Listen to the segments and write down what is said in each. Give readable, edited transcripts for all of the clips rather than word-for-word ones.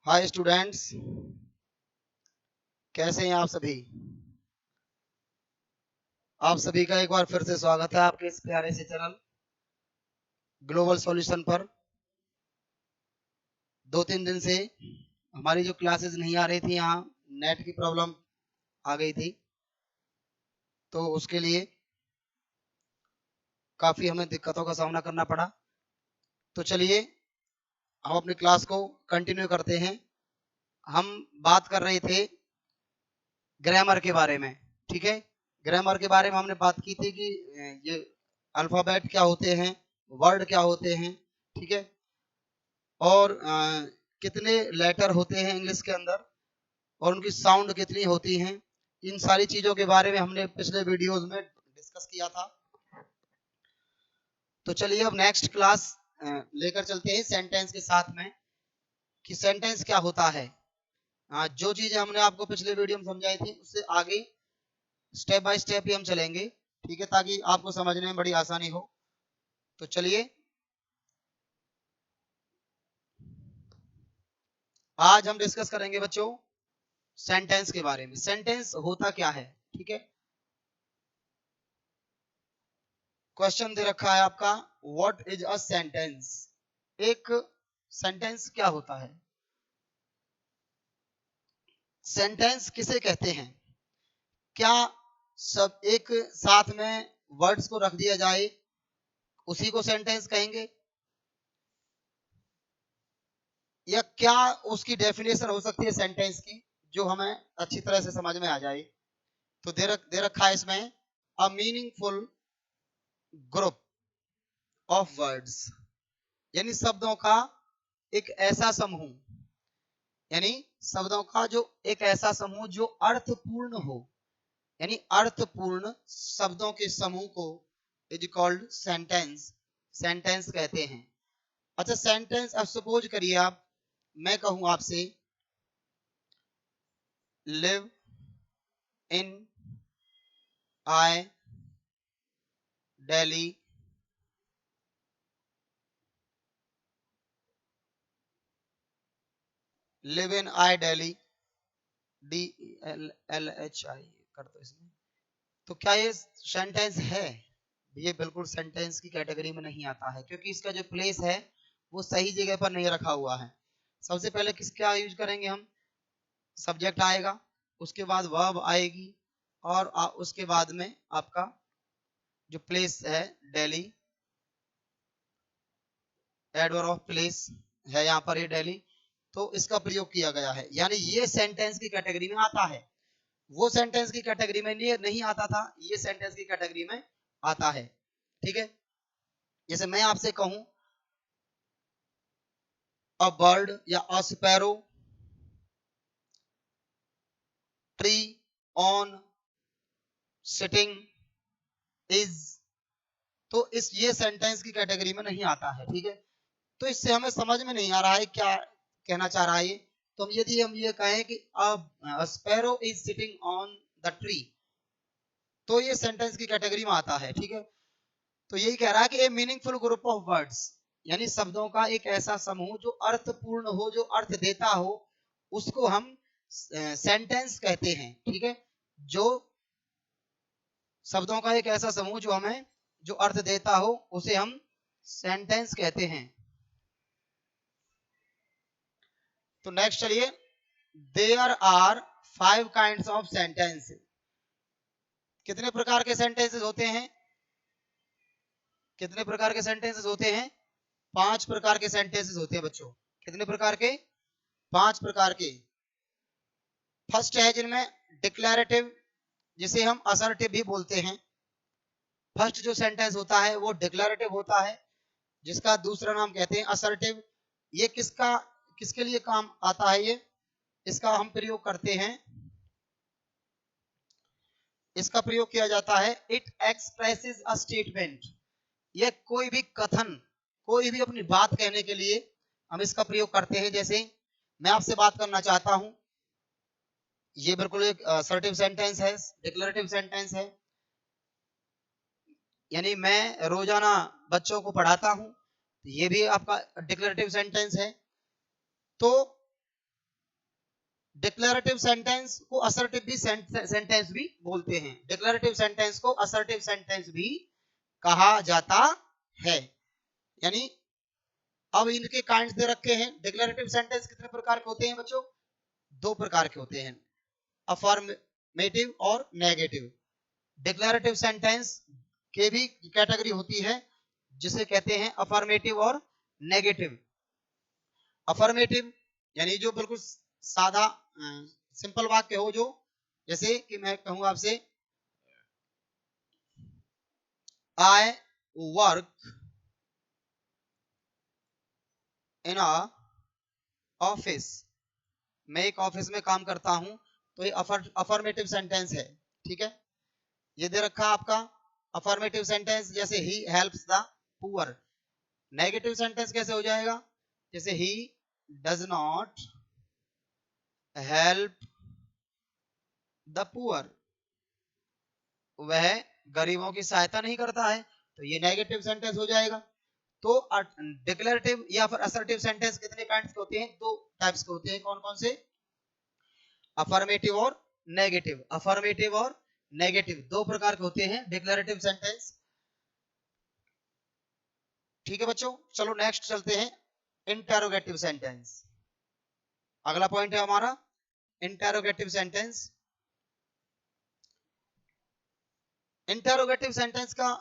Hi students, कैसे हैं आप सभी। आप सभी का एक बार फिर से स्वागत है आपके इस प्यारे से चैनल ग्लोबल सॉल्यूशन पर। 2-3 दिन से हमारी जो क्लासेस नहीं आ रही थी, यहाँ नेट की प्रॉब्लम आ गई थी, तो उसके लिए काफ़ी हमें दिक्कतों का सामना करना पड़ा। तो चलिए हम अपनी क्लास को कंटिन्यू करते हैं। हम बात कर रहे थे ग्रामर के बारे में, ठीक है। ग्रामर के बारे में हमने बात की थी कि ये अल्फ़ाबेट क्या होते हैं, वर्ड क्या होते हैं, ठीक है, और कितने लेटर होते हैं इंग्लिश के अंदर और उनकी साउंड कितनी होती हैं। इन सारी चीज़ों के बारे में हमने पिछले वीडियोस में डिस्कस किया था। तो चलिए अब नेक्स्ट क्लास लेकर चलते हैं सेंटेंस के साथ में कि सेंटेंस क्या होता है। जो चीज़ें हमने आपको पिछले वीडियो में समझाई थी उससे आगे स्टेप बाय स्टेप ही हम चलेंगे, ठीक है, ताकि आपको समझने में बड़ी आसानी हो। तो चलिए आज हम डिस्कस करेंगे बच्चों सेंटेंस के बारे में। सेंटेंस होता क्या है, ठीक है। क्वेश्चन दे रखा है आपका, व्हाट इज अ सेंटेंस। एक सेंटेंस क्या होता है, सेंटेंस किसे कहते हैं। क्या सब एक साथ में वर्ड्स को रख दिया जाए उसी को सेंटेंस कहेंगे, या क्या उसकी डेफिनेशन हो सकती है सेंटेंस की जो हमें अच्छी तरह से समझ में आ जाए। तो दे रखा है इसमें a meaningful group of words, यानी शब्दों का एक ऐसा समूह, यानी शब्दों का जो एक ऐसा समूह जो अर्थपूर्ण हो, यानी अर्थपूर्ण शब्दों के समूह को इज कॉल्ड सेंटेंस, सेंटेंस कहते हैं। अच्छा, सेंटेंस अब सपोज करिए आप, मैं कहूं आपसे live in I Delhi live in I Delhi DELLHI कर दो इसमें, तो क्या ये सेंटेंस है। ये बिल्कुल सेंटेंस की कैटेगरी में नहीं आता है, क्योंकि इसका जो प्लेस है वो सही जगह पर नहीं रखा हुआ है। सबसे पहले किसका यूज करेंगे हम, सब्जेक्ट आएगा, उसके बाद वर्ब आएगी, और उसके बाद में आपका जो प्लेस है दिल्ली, एडवर्ब ऑफ प्लेस है यहाँ पर ये दिल्ली, तो इसका प्रयोग किया गया है, यानी ये सेंटेंस की कैटेगरी में आता है। वो सेंटेंस की कैटेगरी में नहीं आता था, ये सेंटेंस की कैटेगरी में आता है, ठीक है। जैसे मैं आपसे कहूं अ बर्ड या अ sparrow tree on sitting is, तो इस ये सेंटेंस की कैटेगरी में नहीं आता है, ठीक है। तो इससे हमें समझ में नहीं आ रहा है क्या कहना चाह रहा है ये। तो यदि हम ये कहें कि अ sparrow is sitting on the tree, तो ये सेंटेंस की कैटेगरी में आता है, ठीक है। तो यही कह रहा है कि ए मीनिंगफुल ग्रुप ऑफ वर्ड्स, यानी शब्दों का एक ऐसा समूह जो अर्थपूर्ण हो, जो अर्थ देता हो, उसको हम सेंटेंस कहते हैं, ठीक है। जो शब्दों का एक ऐसा समूह जो हमें जो अर्थ देता हो उसे हम सेंटेंस कहते हैं। तो नेक्स्ट चलिए, there are 5 kinds of sentence. कितने प्रकार के सेंटेंसेस होते हैं, कितने प्रकार के सेंटेंसेस होते हैं, 5 प्रकार के सेंटेंसेस होते हैं बच्चों। कितने प्रकार के, 5 प्रकार के। फर्स्ट है जिनमें डिक्लेरेटिव, जिसे हम असर्टिव भी बोलते हैं। फर्स्ट जो सेंटेंस होता है वो डिक्लेरेटिव होता है, जिसका दूसरा नाम कहते हैं असर्टिव। ये किसके लिए काम आता है, ये इसका हम प्रयोग करते हैं, इसका प्रयोग किया जाता है इट एक्सप्रेसेस अ स्टेटमेंट। ये कोई भी कथन, कोई भी अपनी बात कहने के लिए हम इसका प्रयोग करते हैं। जैसे मैं आपसे बात करना चाहता हूं, ये बिल्कुल एक असर्टिव सेंटेंस है, डिक्लेरेटिव सेंटेंस है। यानी मैं रोजाना बच्चों को पढ़ाता हूं, ये भी आपका डिक्लेरेटिव सेंटेंस है। तो डिक्लेरेटिव सेंटेंस को असर्टिव भी सेंटेंस भी बोलते हैं। डिक्लेरेटिव सेंटेंस को असर्टिव सेंटेंस भी कहा जाता है। यानी अब इनके काइंड्स दे रखे हैं। डिक्लेरेटिव सेंटेंस कितने प्रकार के होते हैं बच्चों? 2 प्रकार के होते हैं, अफर्मेटिव और नेगेटिव। डिक्लेरेटिव सेंटेंस के भी कैटेगरी होती है जिसे कहते हैं अफर्मेटिव और नेगेटिव। अफर्मेटिव यानी जो बिल्कुल सादा सिंपल वाक्य हो, जो जैसे कि मैं कहूं आपसे I work in a office, मैं एक ऑफिस में काम करता हूं, तो ये अफर्मेटिव सेंटेंस है। ठीक है, ये दे रखा आपका अफर्मेटिव सेंटेंस। जैसे he helps the poor. Negative sentence कैसे हो जाएगा? जैसे he does not help the poor, वह गरीबों की सहायता नहीं करता है, तो ये नेगेटिव सेंटेंस हो जाएगा। तो डिक्लेरेटिव या फिर असर्टिव सेंटेंस कितने काइंड्स के होते हैं? 2 टाइप्स के होते हैं। कौन कौन से? अफर्मेटिव और नेगेटिव। अफर्मेटिव और नेगेटिव 2 प्रकार के होते हैं डिक्लेरेटिव सेंटेंस। ठीक है बच्चों, चलो नेक्स्ट चलते हैं, इंटेरोगेटिव सेंटेंस। अगला पॉइंट है हमारा इंटेरोगेटिव सेंटेंस। इंटेरोगेटिव सेंटेंस का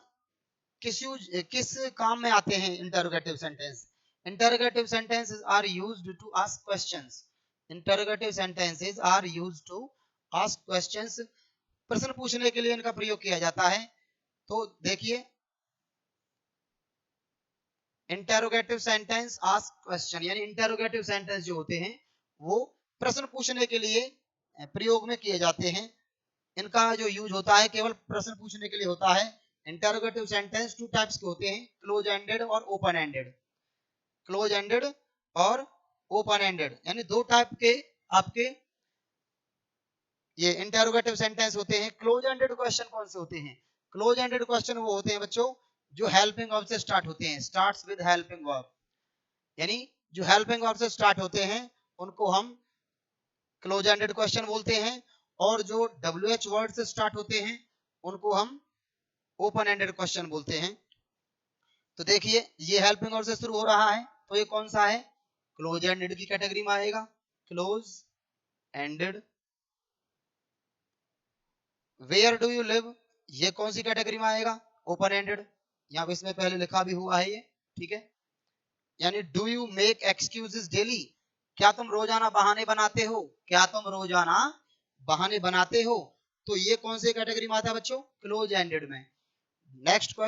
किस काम में आते हैं? Interrogative sentence, interrogative sentences are used to ask questions. Interrogative sentences are used to ask questions, प्रश्न पूछने के लिए इनका प्रयोग किया जाता है। तो देखिए, इंटेरोगेटिव सेंटेंस आस्क क्वेश्चन, यानी इंटेरोगेटिव सेंटेंस जो होते हैं वो प्रश्न पूछने के लिए प्रयोग में किए जाते हैं। इनका जो यूज होता है केवल प्रश्न पूछने के लिए होता है। इंटेरोगेटिव सेंटेंस 2 टाइप्स के होते हैं, क्लोज एंडेड और ओपन एंडेड। क्लोज एंडेड और ओपन एंडेड, यानी 2 टाइप के आपके ये इंटेरोगेटिव सेंटेंस होते हैं। क्लोज एंडेड क्वेश्चन कौन से होते हैं? क्लोज एंडेड क्वेश्चन वो होते हैं बच्चों जो हेल्पिंग वर्ब से स्टार्ट होते हैं, स्टार्ट्स विद हेल्पिंग वर्ब। यानी जो हेल्पिंग वर्ब से स्टार्ट होते हैं उनको हम क्लोज एंडेड क्वेश्चन बोलते हैं, और जो WH वर्ड से स्टार्ट होते हैं उनको हम ओपन एंडेड क्वेश्चन बोलते हैं। तो देखिए, ये हेल्पिंग वर्ब से शुरू हो रहा है, तो ये कौन सा है? क्लोज एंडेड की कैटेगरी में आएगा। Close ended. Where do you live, ये कौन सी कैटेगरी में आएगा? Open ended. यहाँ पे इसमें पहले लिखा भी हुआ है ये। ठीक है, यानी do you make excuses daily, क्या तुम रोजाना बहाने बनाते हो? क्या तुम रोजाना बहाने बनाते हो? तो ये कौन से कैटेगरी में आता है बच्चों? क्लोज एंडेड में। नेक्स्ट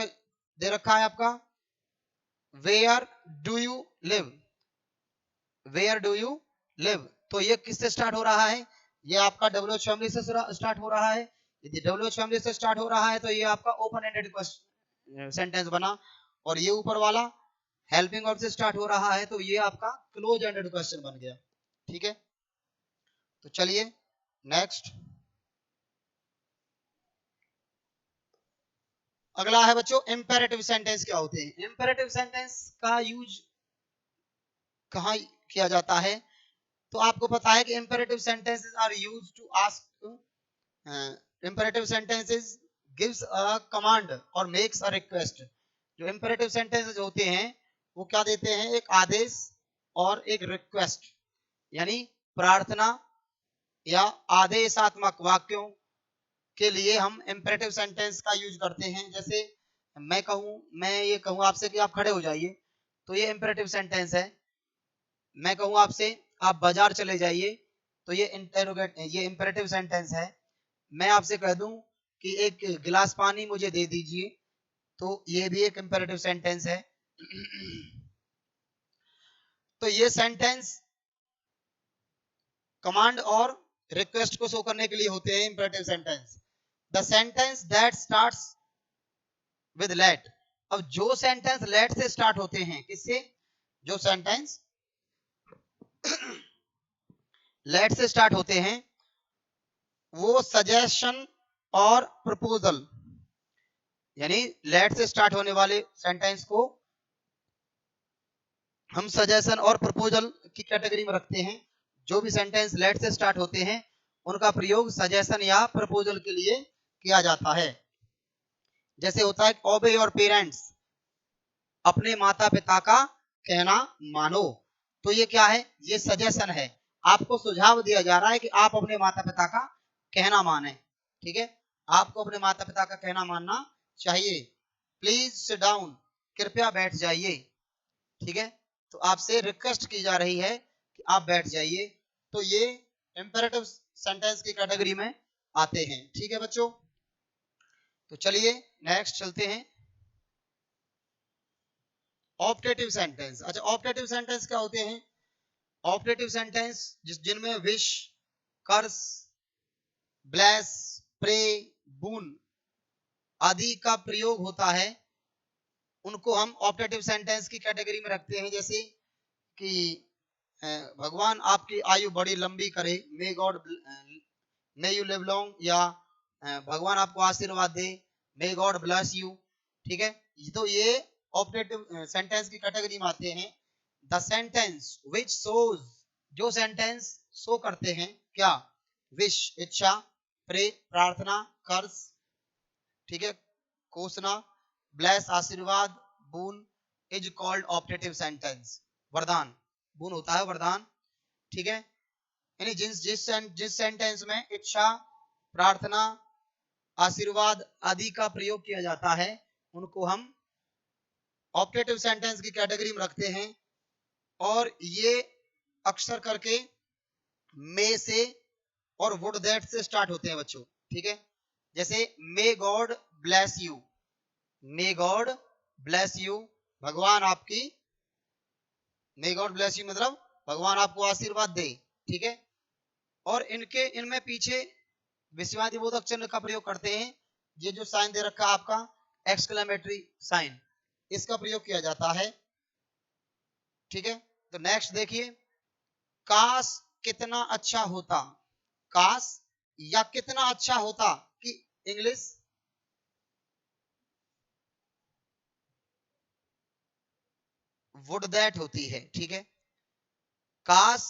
दे रखा है आपका where do you live. Where do you live, तो ये किससे स्टार्ट हो रहा है? ये आपका WH फैमिली से स्टार्ट हो रहा है। यदि WH फैमिली से स्टार्ट हो रहा है तो ये आपका ओपन एंडेड सेंटेंस बना, और ये ऊपर वाला हेल्पिंग वर्ब से स्टार्ट हो रहा है तो ये आपका क्लोज एंडेड क्वेश्चन बन गया। ठीक है, तो चलिए नेक्स्ट अगला है बच्चों, इंपेरेटिव सेंटेंस क्या होते हैं? इंपेरेटिव सेंटेंस का यूज कहाँ किया जाता है? तो आपको पता है कि imperative sentences are used to ask, imperative sentences gives a command और मेक्स अ रिक्वेस्ट। जो इंपेरेटिव सेंटेंसेस होते हैं वो क्या देते हैं? एक आदेश और एक रिक्वेस्ट, यानी प्रार्थना या आदेशात्मक वाक्यों के लिए हम इंपेरेटिव सेंटेंस का यूज करते हैं। जैसे मैं ये कहूँ आपसे कि आप खड़े हो जाइए, तो ये इंपेरेटिव सेंटेंस है। मैं कहूँ आपसे आप बाजार चले जाइए, तो ये इंपेरेटिव सेंटेंस है। मैं आपसे कह दूं कि एक गिलास पानी मुझे दे दीजिए, तो ये भी एक इंपेरेटिव सेंटेंस है। तो ये सेंटेंस कमांड और रिक्वेस्ट को शो करने के लिए होते हैं imperative sentence. The sentence that starts with let, अब जो सेंटेंस लेट से स्टार्ट होते हैं, किससे? जो सेंटेंस लेट से स्टार्ट होते हैं वो सजेशन और प्रपोजल, यानी लेट से स्टार्ट होने वाले सेंटेंस को हम सजेशन और प्रपोजल की कैटेगरी में रखते हैं। जो भी सेंटेंस लेट से स्टार्ट होते हैं उनका प्रयोग सजेशन या प्रपोजल के लिए किया जाता है। जैसे होता है ओबे योर पेरेंट्स, अपने माता पिता का कहना मानो। तो ये क्या है, ये सजेशन है, आपको सुझाव दिया जा रहा है कि आप अपने माता पिता का कहना माने। ठीक है, आपको अपने माता पिता का कहना मानना चाहिए। प्लीज सिट डाउन, कृपया बैठ जाइए। ठीक है, तो आपसे रिक्वेस्ट की जा रही है कि आप बैठ जाइए। तो ये इंपेरेटिव सेंटेंस की कैटेगरी में आते हैं। ठीक है बच्चों, तो चलिए नेक्स्ट चलते हैं। Optative sentence. अच्छा, ऑप्टेटिव सेंटेंस क्या होते हैं? ऑप्टेटिव सेंटेंस जिनमें विश, कर्स, ब्लेस, प्रे, बून आदि का प्रयोग होता है, उनको हम ऑप्टेटिव सेंटेंस की कैटेगरी में रखते हैं। जैसे कि भगवान आपकी आयु बड़ी लंबी करे, may God may you live long, या भगवान आपको आशीर्वाद दे, मे गॉड ब्लेस यू। ठीक है, तो ये ऑप्टेटिव सेंटेंस की कैटेगरी में आते हैं। द सेंटेंस विच शोज, जो सेंटेंस शो करते हैं क्या? विश इच्छा, प्रे प्रार्थना, कर्स ठीक है कोसना, ब्लेस आशीर्वाद, बून इज कॉल्ड ऑप्टेटिव सेंटेंस, वरदान। बून होता है वरदान। ठीक है, यानी जिस सेंटेंस में इच्छा, प्रार्थना, आशीर्वाद आदि का प्रयोग किया जाता है उनको हम ऑप्टेटिव सेंटेंस की कैटेगरी में रखते हैं। और ये अक्सर करके मे से और वुड दैट से स्टार्ट होते हैं बच्चों। ठीक है, जैसे may God bless you, may God bless you, भगवान आपकी, मे गॉड ब्लेस यू मतलब भगवान आपको आशीर्वाद दे। ठीक है, और इनमें पीछे विस्मयादिबोधक चिन्ह का प्रयोग करते हैं। ये जो साइन दे रखा है आपका एक्सक्लेमेटरी साइन, इसका प्रयोग किया जाता है। ठीक है, तो नेक्स्ट देखिए, काश कितना अच्छा होता, काश या कितना अच्छा होता कि इंग्लिश वुड दैट होती है। ठीक है, काश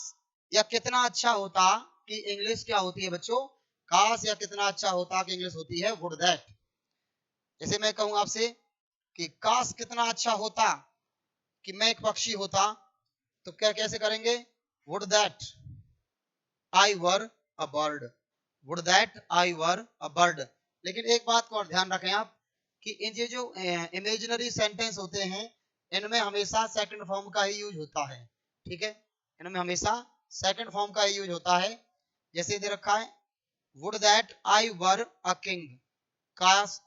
या कितना अच्छा होता कि इंग्लिश क्या होती है बच्चों? काश या कितना अच्छा होता कि इंग्लिश होती है वुड दैट। जैसे मैं कहूं आपसे कि काश कितना अच्छा होता कि मैं एक पक्षी होता, तो क्या कैसे करेंगे? Would that I were a bird, would that I were a bird. लेकिन एक बात को और ध्यान रखें आप कि इन ये जो इमेजिनरी सेंटेंस होते हैं इनमें हमेशा सेकंड फॉर्म का ही यूज होता है। ठीक है, इनमें हमेशा सेकंड फॉर्म का ही यूज होता है। जैसे दे रखा है would that I were a king, काश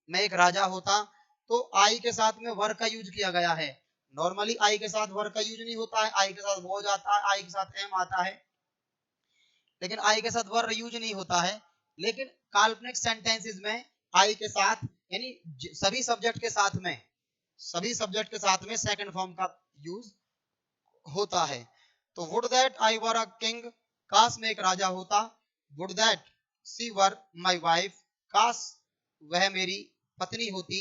मैं एक राजा होता, तो आई के साथ में वर का यूज किया गया है। नॉर्मली आई के साथ वर का यूज नहीं होता है, आई के साथ वॉज आता है, आई के साथ एम आता है, लेकिन आई के साथ वर यूज नहीं होता है। लेकिन काल्पनिक सेंटेंसेस में आई के साथ यानी सभी सब्जेक्ट के साथ में, सभी सब्जेक्ट के साथ में सेकंड फॉर्म का यूज होता है। तो would that I were a king, काश मैं एक राजा होता, would that she were my wife, काश वह मेरी पत्नी होती,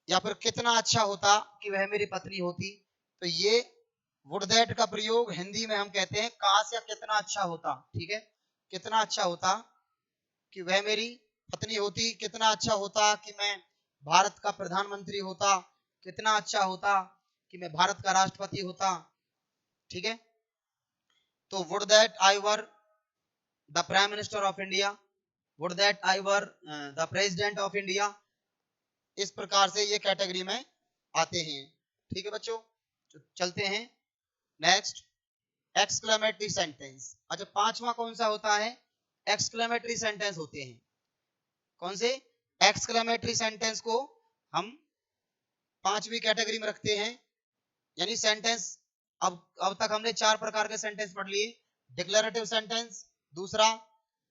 या फिर कितना अच्छा होता कि वह मेरी पत्नी होती। तो ये वुड दैट का प्रयोग हिंदी में हम कहते हैं काश या कितना अच्छा होता। ठीक है, कितना अच्छा होता कि वह मेरी पत्नी होती, कितना अच्छा होता कि मैं भारत का प्रधानमंत्री होता, कितना अच्छा होता कि मैं भारत का राष्ट्रपति होता। ठीक है, तो would that I were the prime minister of India, would that I were the president of India. इस प्रकार से ये कैटेगरी में आते हैं। ठीक है बच्चों, चलते हैं नेक्स्ट, एक्सक्लेमेटरी सेंटेंस। अच्छा, पांचवा कौन सा होता है? एक्सक्लेमेटरी सेंटेंस होते हैं। कौन से? एक्सक्लेमेटरी सेंटेंस को हम पांचवी कैटेगरी में रखते हैं। यानी सेंटेंस, अब तक हमने चार प्रकार के सेंटेंस पढ़ लिए। डिक्लेरेटिव सेंटेंस, दूसरा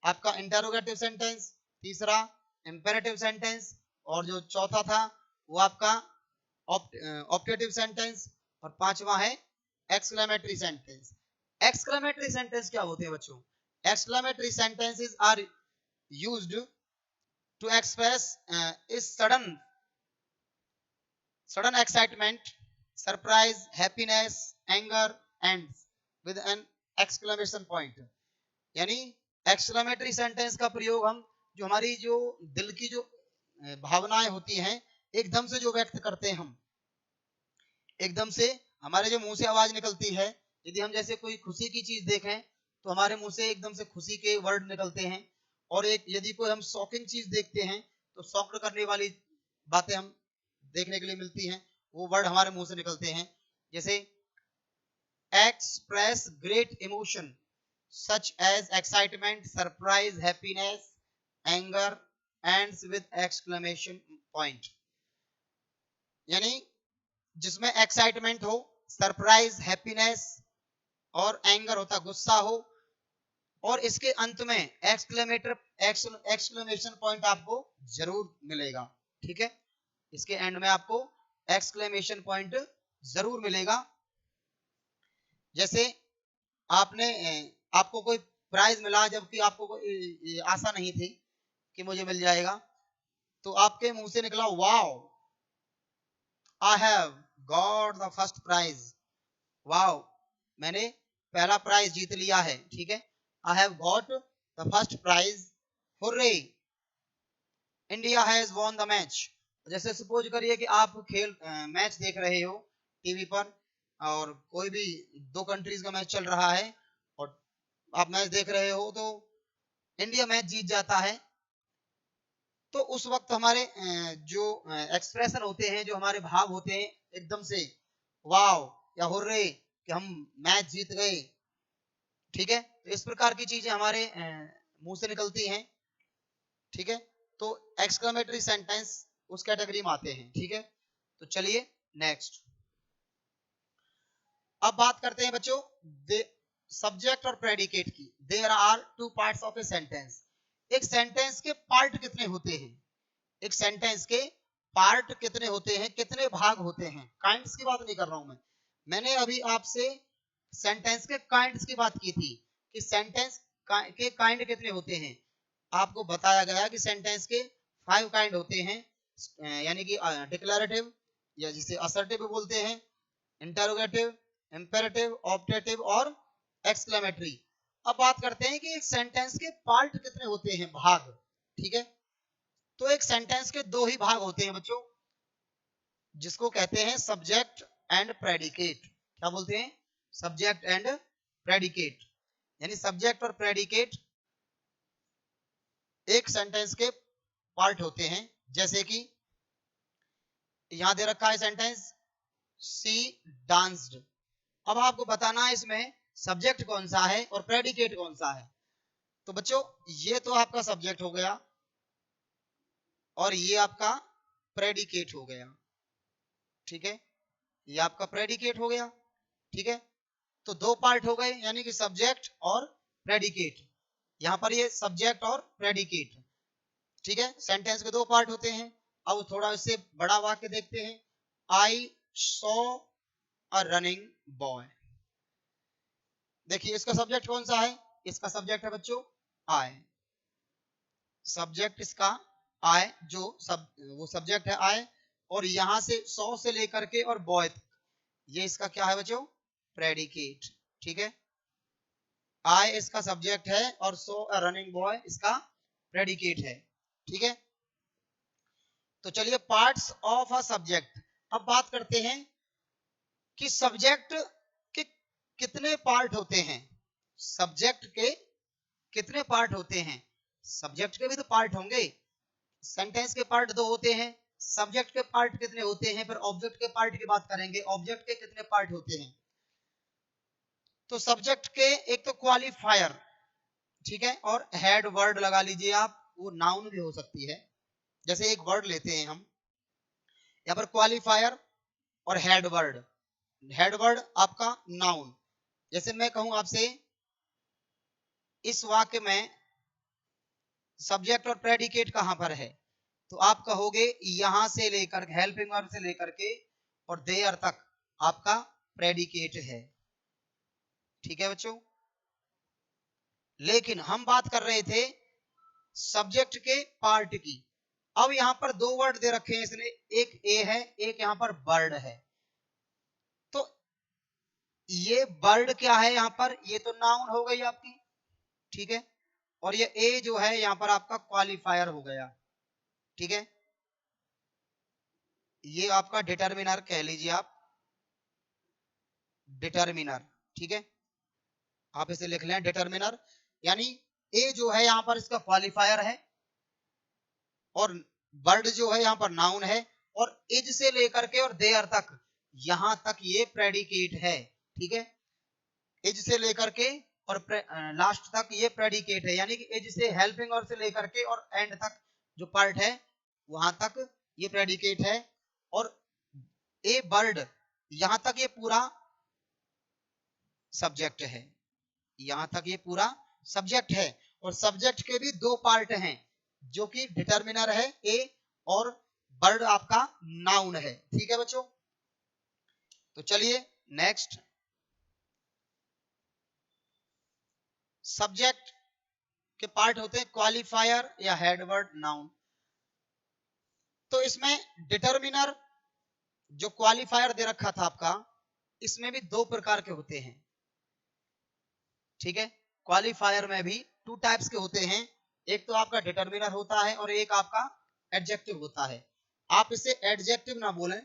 आपका इंटरोगेटिव सेंटेंस, तीसरा इंपेरेटिव सेंटेंस, और जो चौथा था वो आपका ऑप्टेटिव सेंटेंस, और पांचवा है एक्सक्लेमेटरी सेंटेंस। एक्सक्लेमेटरी सेंटेंस क्या होते हैं बच्चों? Exclamatory sentences are used to express इस sudden excitement, surprise, happiness, anger and with an exclamation point. यानी एक्सक्लेमेटरी सेंटेंस का प्रयोग हम जो हमारी जो दिल की जो भावनाएं होती हैं एकदम से जो व्यक्त करते हैं, हम एकदम से हमारे जो मुंह से आवाज निकलती है, यदि हम जैसे कोई खुशी की चीज देखें तो हमारे मुंह से एकदम से खुशी के वर्ड निकलते हैं, और एक यदि कोई हम शॉकिंग चीज देखते हैं तो शॉक्ड करने वाली बातें हम देखने के लिए मिलती हैं, वो वर्ड हमारे मुंह से निकलते हैं। जैसे express great emotion such as excitement, surprise, happiness, anger ends with exclamation point. यानी जिसमें एक्साइटमेंट हो, सरप्राइज, हैप्पीनेस और एंगर होता, गुस्सा हो, और इसके अंत में एक्सक्लेमेशन पॉइंट आपको जरूर मिलेगा। ठीक है, इसके एंड में आपको एक्सक्लेमेशन पॉइंट जरूर मिलेगा। जैसे आपको कोई प्राइज मिला, जबकि आपको कोई आशा नहीं थी कि मुझे मिल जाएगा, तो आपके मुंह से निकला wow, I have got the first prize. Wow, मैंने पहला प्राइज जीत लिया है। ठीक है, I have got the first prize, hurray, India has won the match. जैसे सपोज करिए कि आप मैच देख रहे हो टीवी पर, और कोई भी दो कंट्रीज का मैच चल रहा है और आप मैच देख रहे हो, तो इंडिया मैच जीत जाता है, तो उस वक्त हमारे जो एक्सप्रेशन होते हैं, जो हमारे भाव होते हैं, एकदम से वाओ या हुर्रे कि हम मैच जीत गए। ठीक है, तो इस प्रकार की चीजें हमारे मुंह से निकलती हैं। ठीक है, तो एक्सक्लेमेटरी सेंटेंस उस कैटेगरी में आते हैं। ठीक है, तो चलिए नेक्स्ट अब बात करते हैं बच्चों सब्जेक्ट और प्रेडिकेट की। There are two parts of a sentence. एक सेंटेंस के पार्ट कितने होते हैं, एक सेंटेंस के पार्ट कितने होते हैं, कितने भाग होते हैं। काइंड्स की बात नहीं कर रहा हूं मैंने अभी आपसे सेंटेंस के काइंड्स की बात की थी कि सेंटेंस के काइंड कितने होते हैं। आपको बताया गया कि सेंटेंस के 5 काइंड होते हैं, यानी कि डिक्लेरेटिव या जिसे असर्टिव बोलते हैं, इंटरोगेटिव, इंपेरेटिव, ऑब्जेक्टिव और एक्सक्लेमेटरी। अब बात करते हैं कि एक सेंटेंस के पार्ट कितने होते हैं, भाग। ठीक है, तो एक सेंटेंस के दो ही भाग होते हैं बच्चों, जिसको कहते हैं सब्जेक्ट एंड प्रेडिकेट। क्या बोलते हैं, सब्जेक्ट एंड प्रेडिकेट। यानी सब्जेक्ट और प्रेडिकेट एक सेंटेंस के पार्ट होते हैं। जैसे कि यहां दे रखा है सेंटेंस सी डांस्ड। अब आपको बताना है इसमें सब्जेक्ट कौन सा है और प्रेडिकेट कौन सा है। तो बच्चों ये तो आपका सब्जेक्ट हो गया और ये आपका प्रेडिकेट हो गया। ठीक है, ये आपका प्रेडिकेट हो गया। ठीक है, तो दो पार्ट हो गए, यानी कि सब्जेक्ट और प्रेडिकेट। यहां पर ये सब्जेक्ट और प्रेडिकेट। ठीक है, सेंटेंस के दो पार्ट होते हैं। अब थोड़ा इससे बड़ा वाक्य देखते हैं। I saw a running boy. देखिए इसका सब्जेक्ट कौन सा है, इसका सब्जेक्ट है बच्चों आई। सब्जेक्ट इसका आई, जो वो सब्जेक्ट है आई, और यहां से सौ से लेकर के और बॉय, ये इसका क्या है बच्चों, प्रेडिकेट। ठीक है, आई इसका सब्जेक्ट है और सो अ रनिंग बॉय इसका प्रेडिकेट है। ठीक है, तो चलिए पार्ट्स ऑफ अ सब्जेक्ट। अब बात करते हैं कि सब्जेक्ट के कितने पार्ट होते हैं। सब्जेक्ट के कितने पार्ट होते हैं, सब्जेक्ट के भी तो पार्ट होंगे। सेंटेंस के पार्ट दो होते हैं, सब्जेक्ट के पार्ट कितने होते हैं, फिर ऑब्जेक्ट के पार्ट की बात करेंगे, ऑब्जेक्ट के कितने पार्ट होते हैं। तो सब्जेक्ट के एक तो क्वालिफायर, ठीक है, और हेड वर्ड लगा लीजिए आप, वो नाउन भी हो सकती है। जैसे एक वर्ड लेते हैं हम यहाँ पर क्वालिफायर और हेड वर्ड। हेड वर्ड आपका नाउन। जैसे मैं कहूं आपसे इस वाक्य में सब्जेक्ट और प्रेडिकेट कहां पर है, तो आप कहोगे यहां से लेकर हेल्पिंग वर्ब से लेकर के और देयर तक आपका प्रेडिकेट है। ठीक है बच्चों, लेकिन हम बात कर रहे थे सब्जेक्ट के पार्ट की। अब यहां पर दो वर्ड दे रखे हैं इसने, एक ए है, एक यहां पर बर्ड है। तो ये बर्ड क्या है यहाँ पर, ये तो नाउन हो गई आपकी, ठीक है, और ये ए जो है यहाँ पर आपका क्वालिफायर हो गया, ठीक है, ये आपका डिटर्मिनर कह लीजिए आप, डिटर्मिनर, ठीक है, आप इसे लिख लें डिटर्मिनर, यानी ए जो है यहाँ पर इसका क्वालिफायर है और वर्ड जो है यहाँ पर नाउन है, और इज से लेकर के और देयर तक, यहां तक ये प्रेडिकेट है, ठीक है, इज से लेकर के और लास्ट तक ये प्रेडिकेट है, यानी कि इज से हेल्पिंग और से लेकर के और एंड तक जो पार्ट है वहां तक ये प्रेडिकेट है, और ए बर्ड यहां तक ये पूरा सब्जेक्ट है, यहां तक ये पूरा सब्जेक्ट है, और सब्जेक्ट के भी दो पार्ट हैं, जो कि डिटर्मिनर है ए और बर्ड आपका नाउन है, ठीक है बच्चों। तो चलिए नेक्स्ट, सब्जेक्ट के पार्ट होते हैं क्वालिफायर या हेडवर्ड नाउन। तो इसमें डिटर्मिनर जो क्वालिफायर दे रखा था आपका, इसमें भी दो प्रकार के होते हैं, ठीक है, क्वालिफायर में भी टू टाइप्स के होते हैं, एक तो आपका डिटर्मिनर होता है और एक आपका एडजेक्टिव होता है। आप इसे एडजेक्टिव ना बोलें,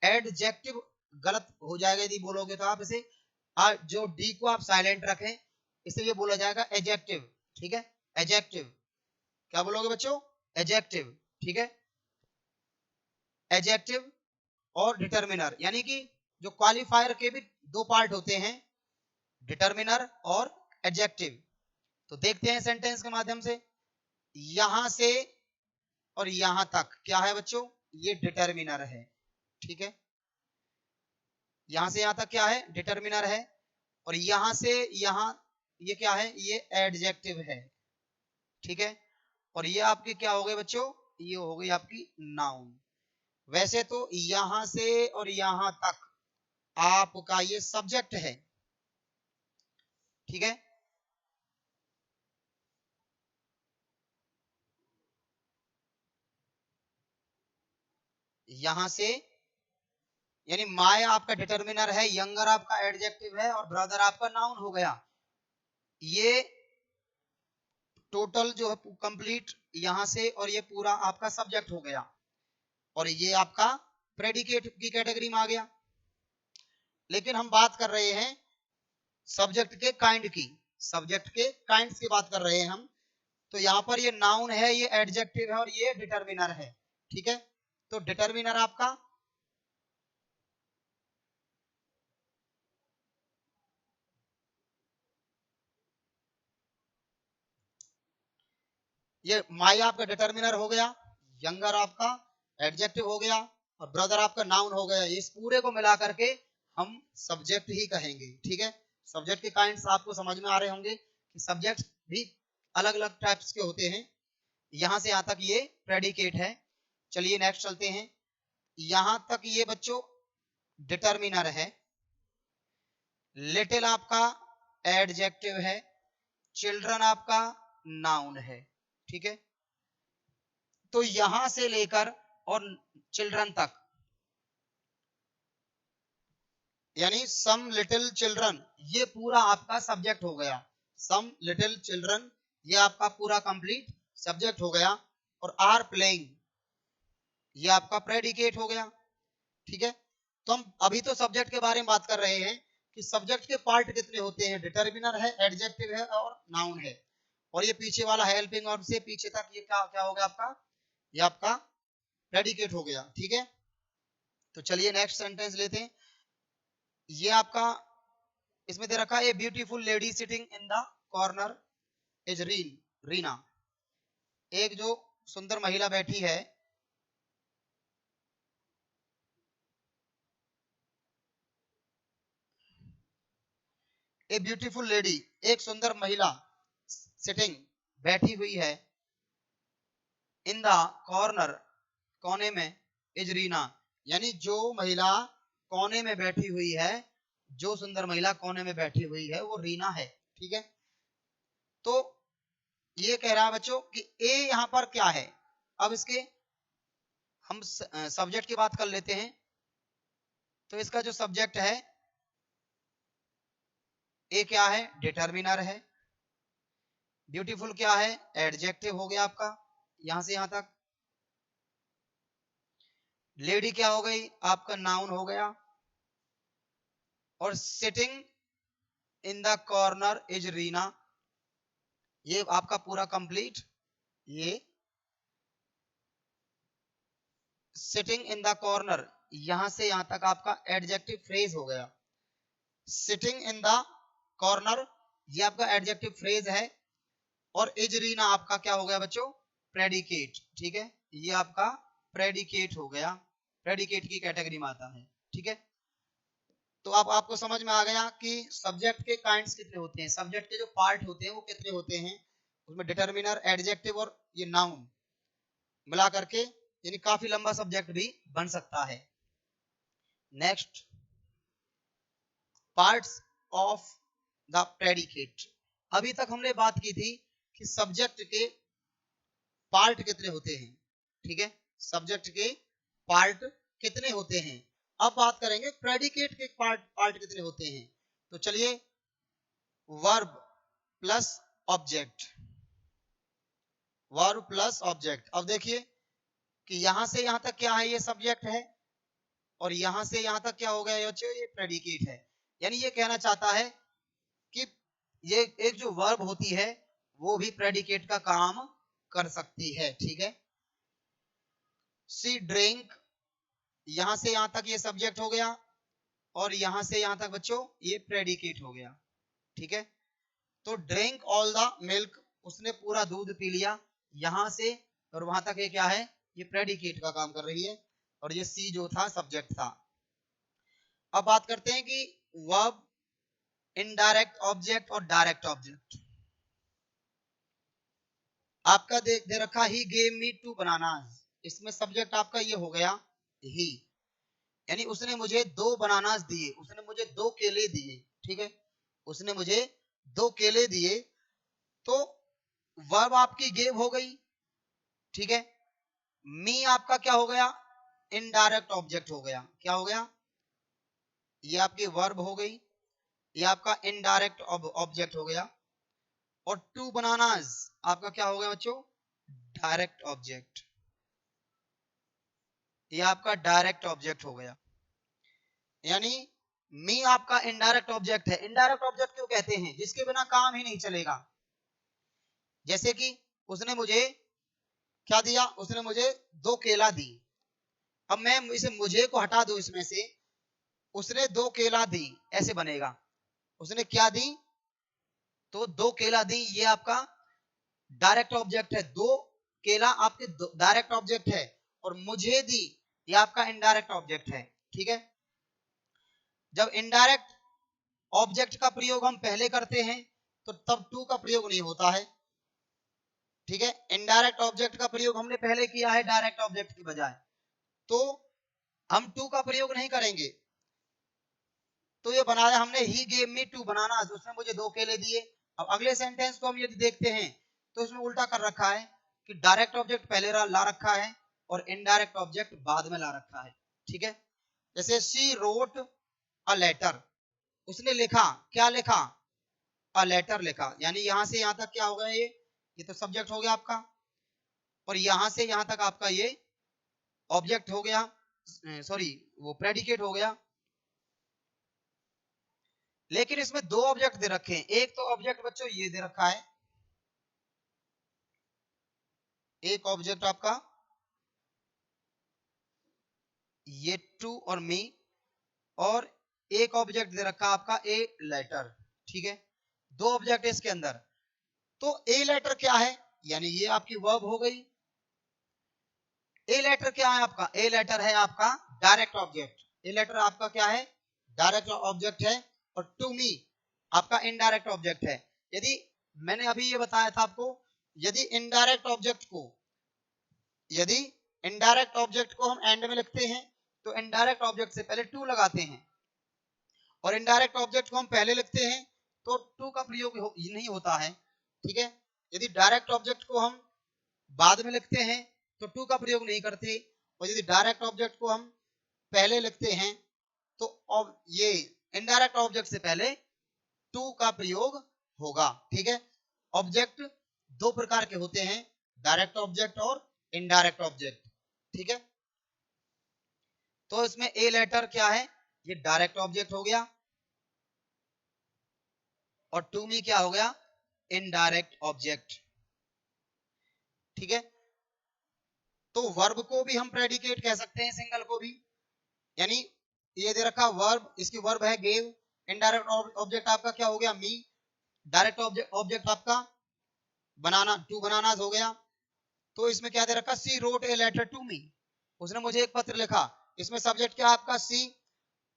एडजेक्टिव गलत हो जाएगा यदि बोलोगे तो, आप इसे जो डी को आप साइलेंट रखें, इसे ये बोला जाएगा एडजेक्टिव, ठीक है, एडजेक्टिव, क्या बोलोगे बच्चों, एडजेक्टिव, ठीक है, एडजेक्टिव और डिटर्मिनर, यानी कि जो क्वालिफायर के भी दो पार्ट होते हैं, डिटर्मिनर और एडजेक्टिव। तो देखते हैं सेंटेंस के माध्यम से, यहां से और यहां तक क्या है बच्चों, ये डिटर्मिनर है, ठीक है, यहां से यहां तक क्या है, डिटर्मिनर है, और यहां से यहां ये क्या है, ये एडजेक्टिव है, ठीक है, और ये आपके क्या हो गए बच्चों, ये हो गई आपकी नाउन। वैसे तो यहां से और यहां तक आपका ये सब्जेक्ट है, ठीक है, यहां से यानी माय आपका डिटर्मिनर है, यंगर आपका एडजेक्टिव है, और ब्रदर आपका नाउन हो गया। ये टोटल जो है कंप्लीट यहां से, और ये पूरा आपका सब्जेक्ट हो गया, और ये आपका प्रेडिकेट की कैटेगरी में आ गया। लेकिन हम बात कर रहे हैं सब्जेक्ट के काइंड की, सब्जेक्ट के काइंड्स की बात कर रहे हैं हम। तो यहाँ पर ये नाउन है, ये एडजेक्टिव है, और ये डिटर्मिनर है, ठीक है। तो डिटर्मिनर आपका ये माई आपका डिटर्मिनर हो गया, यंगर आपका एडजेक्टिव हो गया, और ब्रदर आपका नाउन हो गया। इस पूरे को मिला करके हम सब्जेक्ट ही कहेंगे, ठीक है। सब्जेक्ट के काइंड्स आपको समझ में आ रहे होंगे कि सब्जेक्ट भी अलग अलग टाइप्स के होते हैं। यहां से यहां तक ये प्रेडिकेट है। चलिए नेक्स्ट चलते हैं। यहां तक ये बच्चों डिटर्मिनर है, लिटिल आपका एडजेक्टिव है, चिल्ड्रन आपका नाउन है, ठीक है। तो यहां से लेकर और चिल्ड्रन तक, यानी सम लिटिल चिल्ड्रन, ये पूरा आपका सब्जेक्ट हो गया। सम लिटिल चिल्ड्रन ये आपका पूरा कंप्लीट सब्जेक्ट हो गया, और आर प्लेइंग ये आपका प्रेडिकेट हो गया, ठीक है। तो हम अभी तो सब्जेक्ट के बारे में बात कर रहे हैं कि सब्जेक्ट के पार्ट कितने होते हैं, डिटर्मिनर है, एडजेक्टिव है और नाउन है, और ये पीछे वाला हेल्पिंग और से पीछे तक ये क्या क्या हो गया आपका, ये आपका प्रेडिकेट हो गया, ठीक है। तो चलिए नेक्स्ट सेंटेंस लेते हैं। ये आपका इसमें दे रखा है, a beautiful lady sitting in the corner is Reena, एक जो सुंदर महिला बैठी है, ए ब्यूटीफुल लेडी एक सुंदर महिला, सिटिंग बैठी हुई है, इन द कॉर्नर कोने में, इज रीना यानी जो महिला कोने में बैठी हुई है, जो सुंदर महिला कोने में बैठी हुई है वो रीना है, ठीक है। तो ये कह रहा है बच्चों कि ए यहां पर क्या है। अब इसके हम सब्जेक्ट की बात कर लेते हैं। तो इसका जो सब्जेक्ट है ए क्या है? डिटर्मिनर है। ब्यूटीफुल क्या है? एडजेक्टिव हो गया आपका यहां से यहां तक। लेडी क्या हो गई? आपका नाउन हो गया। और sitting in the corner is Reena, ये आपका पूरा कंप्लीट। ये सिटिंग इन द कॉर्नर, यहां से यहां तक आपका एडजेक्टिव फ्रेज हो गया। सिटिंग इन द कॉर्नर ये आपका एडजेक्टिव फ्रेज है। और इज रीना आपका क्या हो गया बच्चों? प्रेडिकेट। ठीक है, ये आपका प्रेडिकेट हो गया, प्रेडिकेट की कैटेगरी में आता है। ठीक है, तो अब आपको समझ में आ गया कि सब्जेक्ट के काइंड्स कितने होते हैं, सब्जेक्ट के जो पार्ट होते हैं वो कितने होते हैं। उसमें डिटर्मिनर, एडजेक्टिव और ये नाउन मिला करके यानी काफी लंबा सब्जेक्ट भी बन सकता है। Next, parts of the predicate. अभी तक हमने बात की थी कि सब्जेक्ट के पार्ट कितने होते हैं। ठीक है, सब्जेक्ट के पार्ट कितने होते हैं। अब बात करेंगे प्रेडिकेट के पार्ट कितने होते हैं। तो चलिए, verb plus object, verb plus object. अब देखिए कि यहां से यहां तक क्या है, ये सब्जेक्ट है और यहां से यहां तक क्या हो गया ये प्रेडिकेट है। यानी ये कहना चाहता है कि ये एक जो वर्ब होती है वो भी प्रेडिकेट का काम कर सकती है। ठीक है, सी ड्रिंक, यहां से यहां तक ये सब्जेक्ट हो गया और यहां से यहां तक बच्चों ये प्रेडिकेट हो गया। ठीक है, तो ड्रिंक ऑल द मिल्क, उसने पूरा दूध पी लिया, यहां से और वहां तक ये क्या है, ये प्रेडिकेट का काम कर रही है और ये सी जो था सब्जेक्ट था। अब बात करते हैं कि वर्ब, इनडायरेक्ट ऑब्जेक्ट और डायरेक्ट ऑब्जेक्ट। आपका दे रखा ही गेव मी 2 बनानास, इसमें सब्जेक्ट आपका ये हो गया ही, यानी उसने मुझे 2 बनानास दिए, उसने मुझे 2 केले दिए। ठीक है, उसने मुझे 2 केले दिए, तो वर्ब आपकी गेव हो गई। ठीक है, मी आपका क्या हो गया? इनडायरेक्ट ऑब्जेक्ट हो गया। क्या हो गया? ये आपकी वर्ब हो गई, ये आपका इनडायरेक्ट ऑब्जेक्ट हो गया। और 2 बनानास आपका क्या हो गया बच्चों? डायरेक्ट ऑब्जेक्ट, ये आपका डायरेक्ट ऑब्जेक्ट हो गया। यानी मी आपका इनडायरेक्ट ऑब्जेक्ट है। इनडायरेक्ट ऑब्जेक्ट क्यों कहते हैं? जिसके बिना काम ही नहीं चलेगा। जैसे कि उसने मुझे क्या दिया? उसने मुझे 2 केला दी। अब मैं इसे मुझे को हटा दूं इसमें से, उसने 2 केला दी, ऐसे बनेगा। उसने क्या दी? तो 2 केला दी, ये आपका डायरेक्ट ऑब्जेक्ट है। 2 केला आपके डायरेक्ट ऑब्जेक्ट है और मुझे दी ये आपका इनडायरेक्ट ऑब्जेक्ट है। ठीक है, जब इनडायरेक्ट ऑब्जेक्ट का प्रयोग हम पहले करते हैं तो तब टू का प्रयोग नहीं होता है। ठीक है, इनडायरेक्ट ऑब्जेक्ट का प्रयोग हमने पहले किया है डायरेक्ट ऑब्जेक्ट की बजाय, तो हम टू का प्रयोग नहीं करेंगे। तो ये बनाया हमने, ही गेव मी 2 बनाना, उसने मुझे 2 केले दिए। अब अगले सेंटेंस को हम यदि देखते हैं तो इसमें उल्टा कर रखा है कि डायरेक्ट ऑब्जेक्ट पहले ला रखा है और इनडायरेक्ट ऑब्जेक्ट बाद में ला रखा है। ठीक है, जैसे शी रोट अ लेटर, उसने लिखा, क्या लिखा? अ लेटर लिखा। यानी यहां से यहां तक क्या हो गया, ये तो सब्जेक्ट हो गया आपका और यहां से यहां तक आपका ये ऑब्जेक्ट हो गया, सॉरी वो प्रेडिकेट हो गया। लेकिन इसमें 2 ऑब्जेक्ट दे रखे हैं। एक तो ऑब्जेक्ट बच्चों ये दे रखा है, एक ऑब्जेक्ट आपका ये 2 और मी, और एक ऑब्जेक्ट दे रखा आपका ए लेटर। ठीक है, 2 ऑब्जेक्ट है इसके अंदर। तो ए लेटर क्या है? यानी ये आपकी वर्ब हो गई। ए लेटर क्या है आपका? ए लेटर है आपका डायरेक्ट ऑब्जेक्ट। ए लेटर आपका क्या है? डायरेक्ट ऑब्जेक्ट है। और टू मी आपका इनडायरेक्ट ऑब्जेक्ट है। यदि मैंने अभी ये बताया था आपको, यदि इनडायरेक्ट ऑब्जेक्ट को, यदि इनडायरेक्ट ऑब्जेक्ट को हम एंड में लिखते हैं तो इनडायरेक्ट ऑब्जेक्ट से पहले टू लगाते हैं, और इनडायरेक्ट ऑब्जेक्ट को हम पहले लिखते हैं तो टू का प्रयोग नहीं होता है। ठीक है, यदि डायरेक्ट ऑब्जेक्ट को हम बाद में लिखते हैं तो टू का प्रयोग नहीं करते, और यदि डायरेक्ट ऑब्जेक्ट को हम पहले लिखते हैं तो ये इनडायरेक्ट ऑब्जेक्ट से पहले टू का प्रयोग होगा। ठीक है, ऑब्जेक्ट दो प्रकार के होते हैं, डायरेक्ट ऑब्जेक्ट और इनडायरेक्ट ऑब्जेक्ट। ठीक है, तो इसमें ए लेटर क्या है, ये डायरेक्ट ऑब्जेक्ट हो गया, और टू मी क्या हो गया, इनडायरेक्ट ऑब्जेक्ट। ठीक है, तो वर्ब को भी हम प्रेडिकेट कह सकते हैं, सिंगल को भी, यानी ये दे रखा वर्ब, इसकी वर्ब है गेव, इनडायरेक्ट ऑब्जेक्ट आपका क्या हो गया, मी, डायरेक्ट ऑब्जेक्ट आपका बनाना, टू बनाना हो गया। तो इसमें क्या दे रखा, she wrote a letter to me, उसने मुझे एक पत्र लिखा, इसमें सब्जेक्ट क्या आपका सी,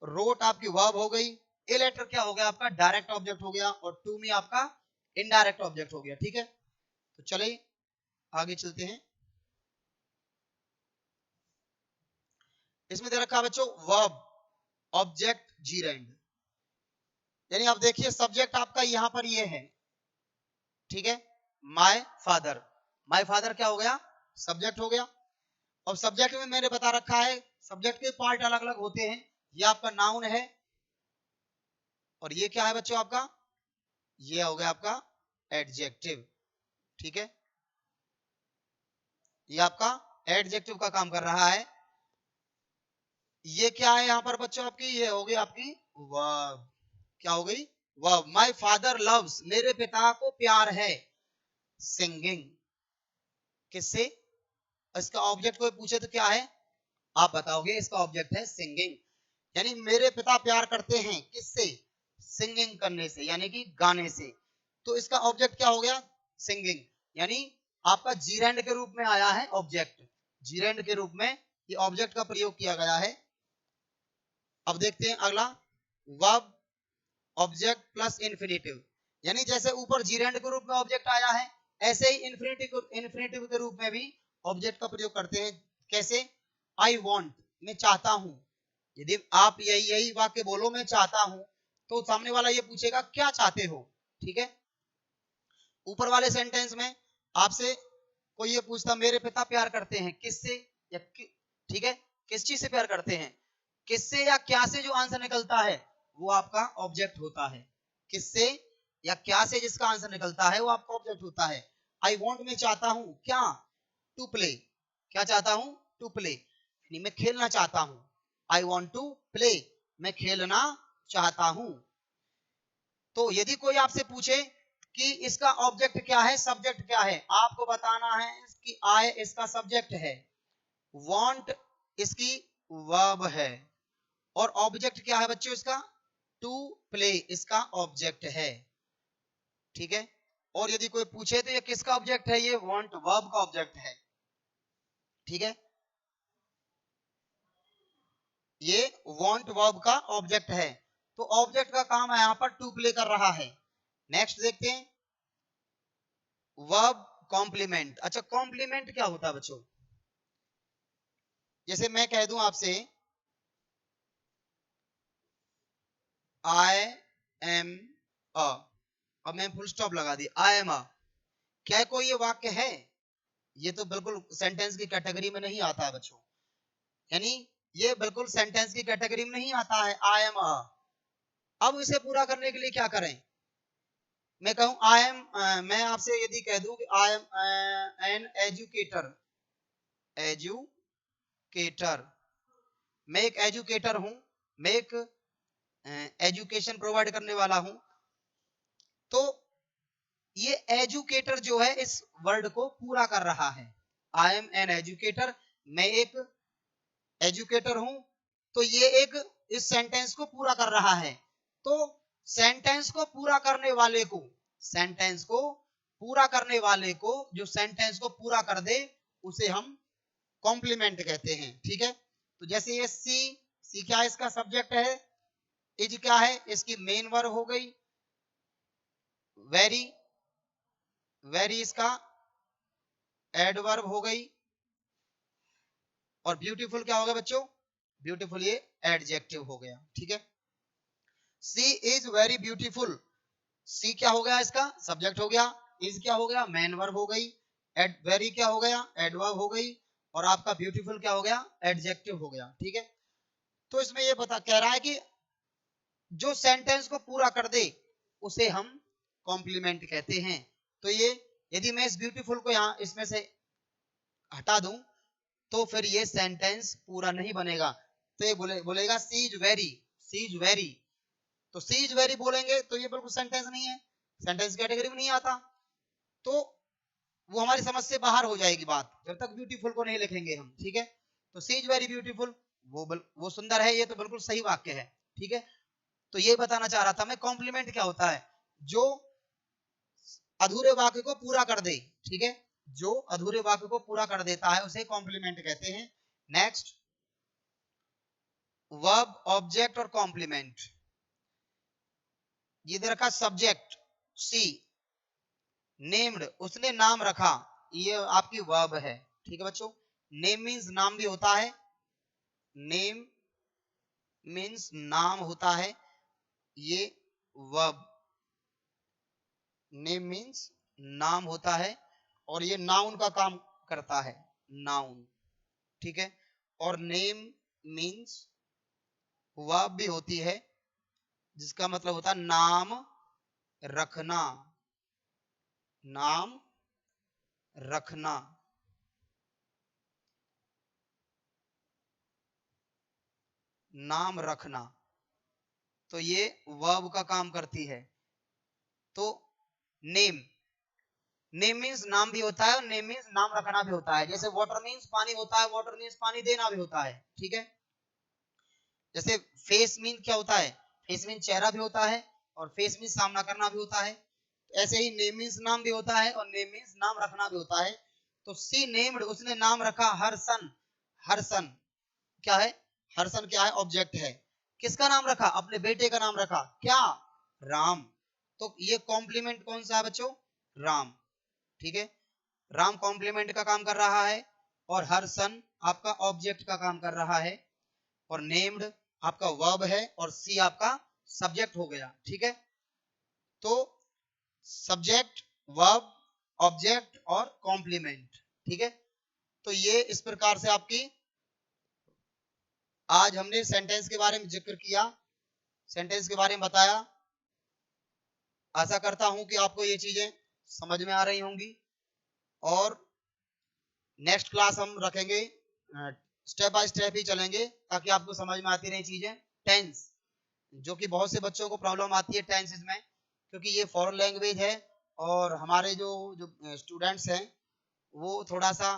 रोट आपकी वर्ब हो गई, ए लेटर क्या हो गया आपका डायरेक्ट ऑब्जेक्ट हो गया, और टू मी आपका इनडायरेक्ट ऑब्जेक्ट हो गया। ठीक है, तो चलिए आगे चलते हैं। इसमें दे रखा है बच्चों वर्ब ऑब्जेक्ट जीरेंड, यानी आप देखिए सब्जेक्ट आपका यहां पर ये है। ठीक है, माय फादर, माय फादर क्या हो गया, सब्जेक्ट हो गया। और सब्जेक्ट में मैंने बता रखा है सब्जेक्ट के पार्ट अलग अलग होते हैं, ये आपका नाउन है, और ये क्या है बच्चों आपका, ये हो गया आपका एडजेक्टिव। ठीक है, ये आपका एडजेक्टिव का काम कर रहा है। ये क्या है यहां पर बच्चों आपकी, ये हो गई आपकी वर्ब, क्या हो गई, वर्ब। माय फादर लव्स, मेरे पिता को प्यार है, सिंगिंग, किससे, इसका ऑब्जेक्ट कोई पूछे तो क्या है, आप बताओगे, इसका ऑब्जेक्ट है सिंगिंग, यानी मेरे पिता प्यार करते हैं किससे, सिंगिंग करने से, यानी कि गाने से। तो इसका ऑब्जेक्ट क्या हो गया, सिंगिंग, यानी आपका जीरेंड के रूप में आया है ऑब्जेक्ट, जीरेंड के रूप में ये ऑब्जेक्ट का प्रयोग किया गया है। अब देखते हैं अगला, वर्ब ऑब्जेक्ट प्लस इन्फिनेटिव, यानी जैसे ऊपर जीरेंड के रूप में ऑब्जेक्ट आया है, ऐसे ही इन्फिनेटिव के रूप में भी ऑब्जेक्ट का प्रयोग करते हैं। कैसे, आई वॉन्ट, मैं चाहता हूं, यदि आप यही वाक्य बोलो मैं चाहता हूं, तो सामने वाला ये पूछेगा क्या चाहते हो। ठीक है, ऊपर वाले सेंटेंस में आपसे कोई ये पूछता मेरे पिता प्यार करते हैं किससे, या ठीक है, किस चीज से प्यार करते हैं, किससे या क्या से, जो आंसर निकलता है वो आपका ऑब्जेक्ट होता है, किससे या क्या से जिसका आंसर निकलता है वो आपका ऑब्जेक्ट होता है। आई वॉन्ट, मैं चाहता हूं क्या, टू प्ले, क्या चाहता हूं, टू प्ले, मैं खेलना चाहता हूं, आई वॉन्ट टू प्ले, मैं खेलना चाहता हूं। तो यदि कोई आपसे पूछे कि इसका ऑब्जेक्ट क्या है, सब्जेक्ट क्या है, आपको बताना है कि आई इसका सब्जेक्ट है, वांट इसकी वर्ब है, और ऑब्जेक्ट क्या है बच्चों इसका, टू प्ले इसका ऑब्जेक्ट है। ठीक है, और यदि कोई पूछे तो ये किसका ऑब्जेक्ट है, ये वांट वर्ब का ऑब्जेक्ट है। ठीक है, ये वांट वर्ब का ऑब्जेक्ट है, तो ऑब्जेक्ट का काम है यहां पर टू प्ले कर रहा है। नेक्स्ट देखते हैं, वर्ब कॉम्प्लीमेंट। अच्छा, कॉम्प्लीमेंट क्या होता है बच्चों, जैसे मैं कह दूं आपसे आई एम अ, अब मैं फुल स्टॉप लगा दी, आई एम अ, क्या कोई ये वाक्य है, ये तो बिल्कुल सेंटेंस की कैटेगरी में नहीं आता है बच्चों, यानी ये बिल्कुल सेंटेंस की कैटेगरी में नहीं आता है आई एम अ। अब इसे पूरा करने के लिए क्या करें, मैं कहूं आई एम, मैं आपसे यदि कह दूं कि I am an educator, educator, मैं एक एजुकेटर हूं, मैं एक एजुकेशन प्रोवाइड करने वाला हूं, तो ये एजुकेटर जो है इस वर्ड को पूरा कर रहा है, आई एम एन एजुकेटर, मैं एक एजुकेटर हूं, तो ये एक इस सेंटेंस को पूरा कर रहा है। तो सेंटेंस को पूरा करने वाले को, सेंटेंस को पूरा करने वाले को, जो सेंटेंस को पूरा कर दे उसे हम कॉम्प्लीमेंट कहते हैं। ठीक है, तो जैसे ये सी क्या है, इसका सब्जेक्ट है, इज क्या है, इसकी मेन वर्ब हो गई, वेरी, वेरी इसका एडवर्ब हो गई, और ब्यूटीफुल क्या हो गया बच्चों, ब्यूटीफुल ये एडजेक्टिव हो गया। ठीक है, सी इज वेरी ब्यूटीफुल, सी क्या हो गया, इसका सब्जेक्ट हो गया, इज क्या हो गया, मेन वर्ब हो गई, एड वेरी क्या हो गया, एडवर्ब हो गई, और आपका ब्यूटीफुल क्या हो गया, एडजेक्टिव हो गया। ठीक है, तो इसमें ये बता कह रहा है कि जो सेंटेंस को पूरा कर दे उसे हम कॉम्प्लीमेंट कहते हैं। तो ये यदि मैं इस ब्यूटीफुल को यहाँ इसमें से हटा दूं तो फिर ये सेंटेंस पूरा नहीं बनेगा। तो ये बोलेगा she is very, she is very. तो शी इज वेरी बोलेंगे तो ये बिल्कुल सेंटेंस नहीं है, सेंटेंस कैटेगरी में नहीं आता। तो वो हमारी समझ से बाहर हो जाएगी बात जब तक ब्यूटीफुल को नहीं लिखेंगे हम, ठीक है। तो शी इज वेरी ब्यूटीफुल, वो सुंदर है, ये तो बिल्कुल सही वाक्य है, ठीक है। तो ये बताना चाह रहा था मैं, कॉम्प्लीमेंट क्या होता है, जो अधूरे वाक्य को पूरा कर दे, ठीक है, जो अधूरे वाक्य को पूरा कर देता है उसे कॉम्प्लीमेंट कहते हैं। नेक्स्ट, वर्ब, ऑब्जेक्ट और कॉम्प्लीमेंट। ये रखा सब्जेक्ट सी, नेम्ड उसने नाम रखा, ये आपकी वर्ब है, ठीक है बच्चों। नेम मीन्स नाम भी होता है, नेम मीन्स नाम होता है, ये वर्ब, नेम मीन्स नाम होता है और ये नाउन का काम करता है, नाउन, ठीक है। और नेम मीन्स वर्ब भी होती है जिसका मतलब होता है नाम रखना, नाम रखना। नाम रखना, तो ये वर्ब का काम करती है। तो नेम, नेम मीन्स नाम भी होता है और नेम मीन्स नाम रखना भी होता है। जैसे वाटर मीन्स पानी होता है, वाटर मीन्स पानी देना भी होता है, ठीक है। जैसे फेस मीन क्या होता है, फेस मीन चेहरा भी होता है और फेस मीन सामना करना भी होता है। ऐसे ही नेम मीन्स नाम भी होता है और नेम मीन्स नाम रखना भी होता है। तो सी नेम्ड उसने नाम रखा हरसन, हरसन क्या है, हरसन क्या है, ऑब्जेक्ट है। किसका नाम रखा, अपने बेटे का नाम रखा, क्या, राम। तो ये कॉम्प्लीमेंट कौन सा है बच्चों, राम, ठीक है। राम कॉम्प्लीमेंट का काम कर रहा है और हरसन आपका ऑब्जेक्ट का काम कर रहा है और नेम्ड आपका वर्ब है और सी आपका सब्जेक्ट हो गया, ठीक है। तो सब्जेक्ट, वर्ब, ऑब्जेक्ट और कॉम्प्लीमेंट, ठीक है। तो ये इस प्रकार से आपकी आज हमने सेंटेंस के बारे में जिक्र किया, सेंटेंस के बारे में बताया। आशा करता हूं कि आपको ये चीजें समझ में आ रही होंगी और नेक्स्ट क्लास हम रखेंगे, स्टेप बाय स्टेप ही चलेंगे ताकि आपको समझ में आती रही चीजें। टेंस, जो कि बहुत से बच्चों को प्रॉब्लम आती है टेंसेस में, क्योंकि ये फॉरेन लैंग्वेज है और हमारे जो स्टूडेंट्स हैं वो थोड़ा सा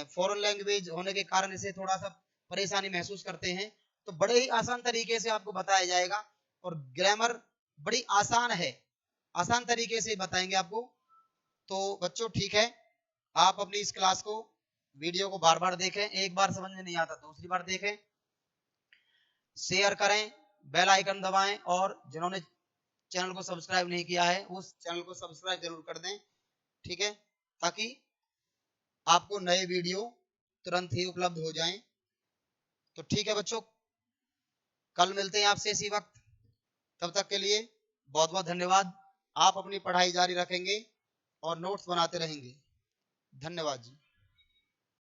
फॉरेन लैंग्वेज होने के कारण इसे थोड़ा सा परेशानी महसूस करते हैं। तो बड़े ही आसान तरीके से आपको बताया जाएगा और ग्रामर बड़ी आसान है, आसान तरीके से बताएंगे आपको। तो बच्चों ठीक है, आप अपनी इस क्लास को, वीडियो को बार बार देखें, एक बार समझ में नहीं आता दूसरी बार देखें, शेयर करें, बेल आइकन दबाएं और जिन्होंने चैनल को सब्सक्राइब नहीं किया है उस चैनल को सब्सक्राइब जरूर कर दें, ठीक है, ताकि आपको नए वीडियो तुरंत ही उपलब्ध हो जाएं। तो ठीक है बच्चों, कल मिलते हैं आपसे इसी वक्त, तब तक के लिए बहुत बहुत धन्यवाद। आप अपनी पढ़ाई जारी रखेंगे और नोट्स बनाते रहेंगे। धन्यवाद जी।